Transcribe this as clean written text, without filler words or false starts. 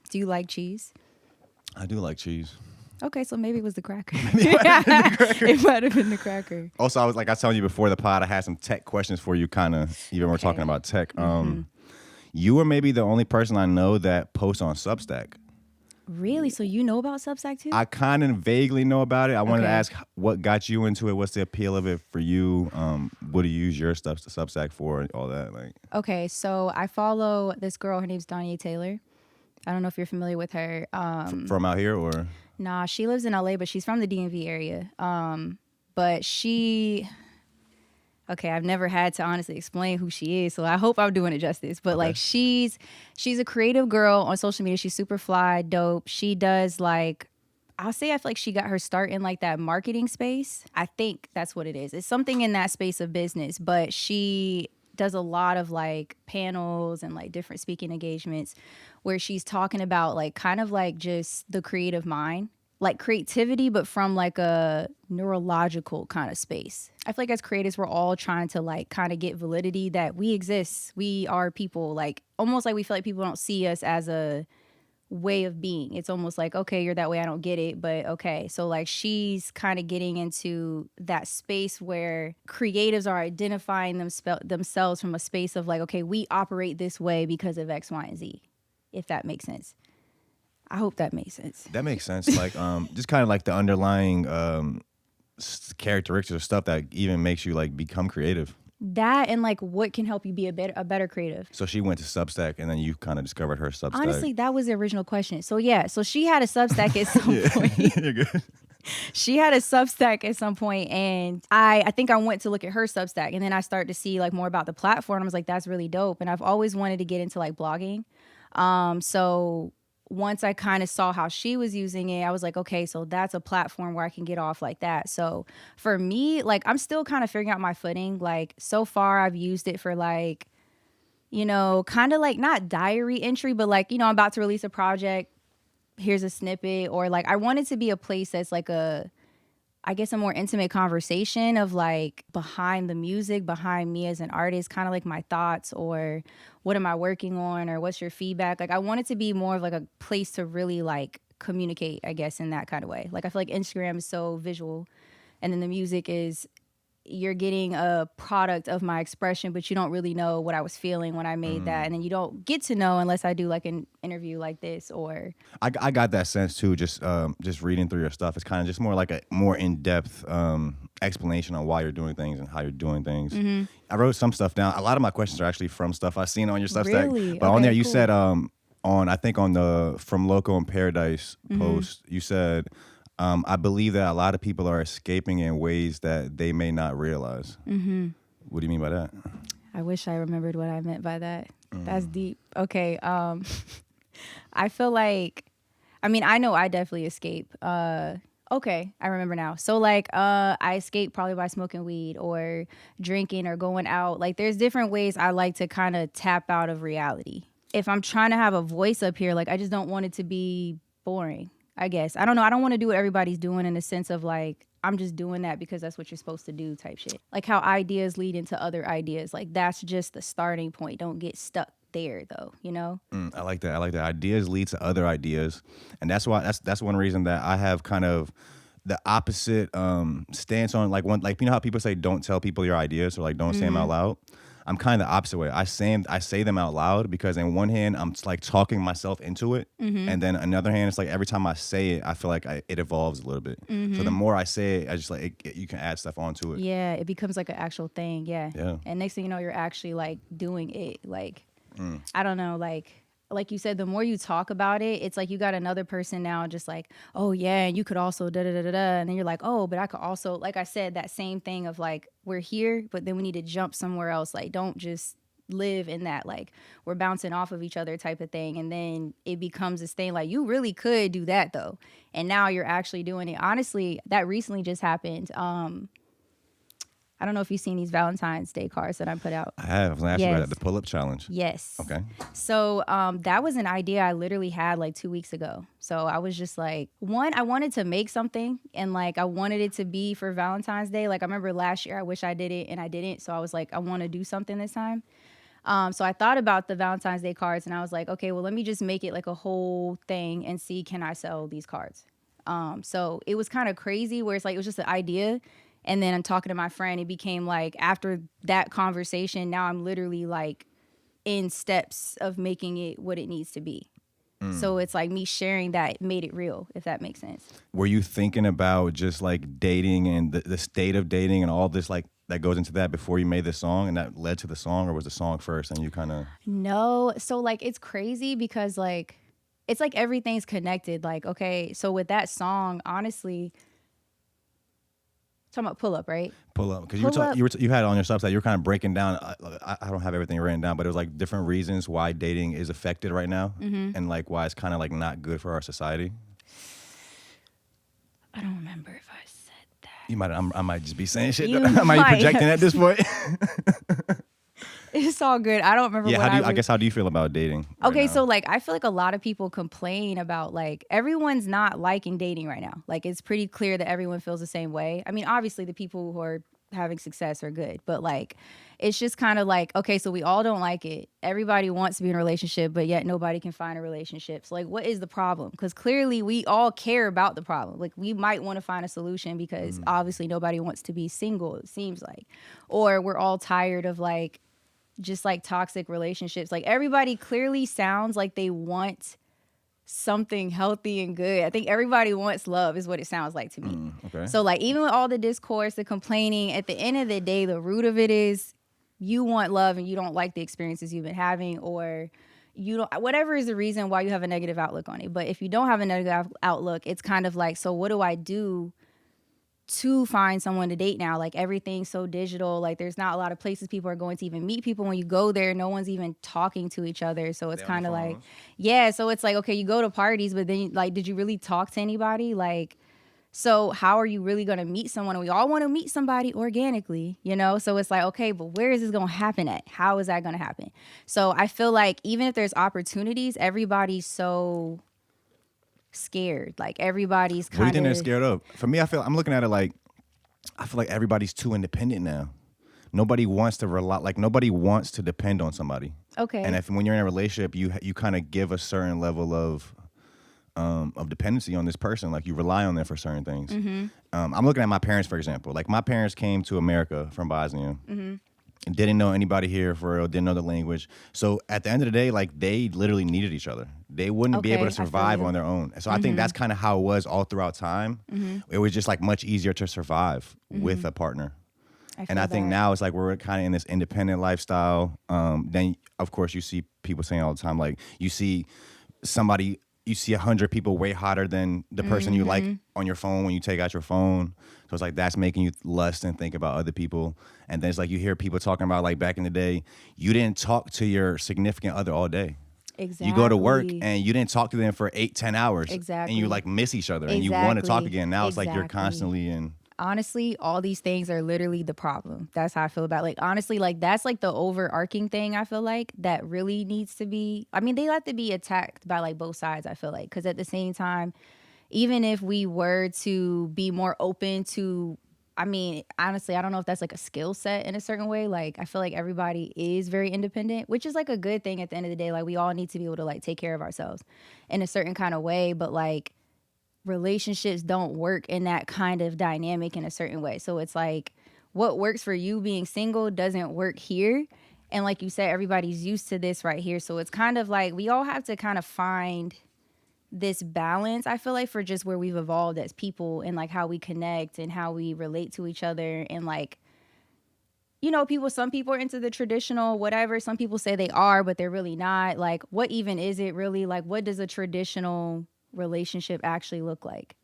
Do you like cheese? I do like cheese. Okay, so maybe it was the cracker. It might have been the cracker. Also, I was telling you before the pod, I had some tech questions for you, kind of, even we're talking about tech. You are maybe the only person I know that posts on Substack. Really? So you know about Substack too? I kind of vaguely know about it. I wanted to ask what got you into it. What's the appeal of it for you? What do you use your stuff to Substack for? And all that. Okay, so I follow this girl. Her name's Danya Taylor. I don't know if you're familiar with her. From out here or? Nah, she lives in LA, but she's from the DMV area. But I've never had to honestly explain who she is, so I hope I'm doing it justice. But like she's a creative girl on social media. She's super fly, dope. She does I feel like she got her start in like that marketing space. I think that's what it is. It's something in that space of business, but she does a lot of like panels and like different speaking engagements where she's talking about like kind of like just the creative mind, like creativity, but from like a neurological kind of space. I feel like as creatives, we're all trying to like kind of get validity that we exist. We are people, like almost like we feel like people don't see us as a way of being. It's almost like, okay, you're that way, I don't get it, but okay. So like she's kind of getting into that space where creatives are identifying themselves from a space of like, okay, we operate this way because of X, Y, and Z, if that makes sense. I hope that makes sense. That makes sense. Like just kind of like the underlying characteristics or stuff that even makes you like become creative. That and like what can help you be a better creative. So she went to Substack and then you kind of discovered her Substack. Honestly, that was the original question. So yeah, so she had a Substack at some point. You're good. She had a Substack at some point, and I think I went to look at her Substack, and then I started to see like more about the platform. I was like, that's really dope. And I've always wanted to get into like blogging. So once I kind of saw how she was using it, I was like, okay, so that's a platform where I can get off like that. So for me, like, I'm still kind of figuring out my footing. Like, so far I've used it for like, you know, kind of like not diary entry, but like, you know, I'm about to release a project. Here's a snippet. Or like, I want it to be a place that's like a more intimate conversation of like behind the music, behind me as an artist, kind of like my thoughts or what am I working on or what's your feedback. Like I want it to be more of like a place to really like communicate, I guess, in that kind of way. Like I feel like Instagram is so visual and then the music is you're getting a product of my expression, but you don't really know what I was feeling when I made that. And then you don't get to know unless I do like an interview like this or. I got that sense too, just reading through your stuff. It's kind of just more like a more in-depth explanation on why you're doing things and how you're doing things. Mm-hmm. I wrote some stuff down. A lot of my questions are actually from stuff I've seen on your Substack. Really? But on there you said, I think on the From Loco in Paradise post, you said, I believe that a lot of people are escaping in ways that they may not realize. Mm-hmm. What do you mean by that? I wish I remembered what I meant by that. That's deep. Okay. I feel like, I mean, I know I definitely escape. Okay, I remember now. So like, I escape probably by smoking weed or drinking or going out. Like there's different ways I like to kind of tap out of reality. If I'm trying to have a voice up here, like I just don't want it to be boring. I guess. I don't know. I don't want to do what everybody's doing in the sense of like, I'm just doing that because that's what you're supposed to do type shit. Like how ideas lead into other ideas. Like that's just the starting point. Don't get stuck there though, you know? I like that. Ideas lead to other ideas. And that's why that's one reason that I have kind of the opposite stance on like you know how people say don't tell people your ideas or like don't say them out loud? I'm kind of the opposite way. I say them out loud because in one hand, I'm like talking myself into it. Mm-hmm. And then another hand, it's like every time I say it, I feel like it evolves a little bit. Mm-hmm. So the more I say it, I just like, you can add stuff onto it. Yeah, it becomes like an actual thing. Yeah. And next thing you know, you're actually like doing it. Like, I don't know, like you said, the more you talk about it, it's like you got another person now just like, oh yeah, and you could also da-da-da-da-da. And then you're like, oh, but I could also, like I said, that same thing of like, we're here, but then we need to jump somewhere else. Like, don't just live in that, like, we're bouncing off of each other type of thing. And then it becomes this thing like, you really could do that though. And now you're actually doing it. Honestly, that recently just happened. I don't know if you've seen these Valentine's Day cards that I put out. I have. I was asking about the pull-up challenge. Yes. Okay. So that was an idea I literally had like 2 weeks ago. So I was just like, one, I wanted to make something and like I wanted it to be for Valentine's Day. Like I remember last year I wish I did it and I didn't. So I was like, I want to do something this time. So I thought about the Valentine's Day cards and I was like, okay, well, let me just make it like a whole thing and see, can I sell these cards? So it was kind of crazy where it's like, it was just an idea. And then I'm talking to my friend, it became like, after that conversation, now I'm literally like in steps of making it what it needs to be. So it's like me sharing that made it real, if that makes sense. Were you thinking about just like dating and the state of dating and all this like that goes into that before you made the song and that led to the song, or was the song first and you kind of? No. So like it's crazy because like it's like everything's connected. Like, okay, so with that song, honestly, talking about Pull Up, right? Pull Up, because Pull Up. you had it on your Substack. You were kind of breaking down. I don't have everything written down, but it was like different reasons why dating is affected right now, and like why it's kind of like not good for our society. I don't remember if I said that. You might. I might just be saying shit. You Am I might. projecting at this point? It's all good. I don't remember. Yeah. I guess how do you feel about dating? Okay, now? so like I feel like a lot of people complain about like everyone's not liking dating right now. Like it's pretty clear that everyone feels the same way. I mean, obviously the people who are having success are good, but like it's just kind of like, okay, so we all don't like it. Everybody wants to be in a relationship, but yet nobody can find a relationship. So like what is the problem? Because clearly we all care about the problem. Like we might want to find a solution because obviously nobody wants to be single, it seems like. Or we're all tired of like just like toxic relationships. Like everybody clearly sounds like they want something healthy and good. I think everybody wants love is what it sounds like to me. Okay. So like even with all the discourse, the complaining, at the end of the day, the root of it is you want love and you don't like the experiences you've been having, or you don't, whatever is the reason why you have a negative outlook on it. But if you don't have a negative outlook, it's kind of like, so what do I do to find someone to date now? Like everything's so digital. Like there's not a lot of places people are going to even meet people. When you go there, no one's even talking to each other. So it's kind of like, yeah. So it's like, okay, you go to parties, but then like, did you really talk to anybody? Like, so how are you really going to meet someone? We all want to meet somebody organically, you know? So it's like, okay, but where is this going to happen at? How is that going to happen? So I feel like even if there's opportunities, everybody's so scared. Like everybody's kind of. What do you think they're scared of? For me, I'm looking at it like, I feel like everybody's too independent now. Nobody wants to rely, like nobody wants to depend on somebody. Okay. And when you're in a relationship, you kind of give a certain level of dependency on this person. Like you rely on them for certain things. I'm looking at my parents, for example. Like my parents came to America from Bosnia. Didn't know anybody here for real, didn't know the language. So at the end of the day, like they literally needed each other. They wouldn't be able to survive on their own. So I think that's kind of how it was all throughout time. It was just like much easier to survive with a partner. I think now it's like we're kind of in this independent lifestyle. Then of course you see people saying all the time, like you see 100 people way hotter than the person you like on your phone when you take out your phone. So it's like that's making you lust and think about other people. And then it's like you hear people talking about like back in the day, you didn't talk to your significant other all day. Exactly. You go to work and you didn't talk to them for 8-10 hours. Exactly. And you like miss each other and you want to talk again. Now it's like you're constantly in. Honestly, all these things are literally the problem. That's how I feel about it. Like, honestly, like that's like the overarching thing I feel like that really needs to be, I mean, they have to be attacked by like both sides, I feel like. Because at the same time, even if we were to be more open to, I mean, honestly, I don't know if that's like a skill set in a certain way. Like, I feel like everybody is very independent, which is like a good thing at the end of the day. Like, we all need to be able to like take care of ourselves in a certain kind of way. But like, relationships don't work in that kind of dynamic in a certain way. So it's like what works for you being single doesn't work here. And like you said, everybody's used to this right here. So it's kind of like we all have to kind of find this balance, I feel like, for just where we've evolved as people and like how we connect and how we relate to each other. And like, you know, some people are into the traditional whatever. Some people say they are, but they're really not. Like, what even is it really? Like, what does a traditional relationship actually look like?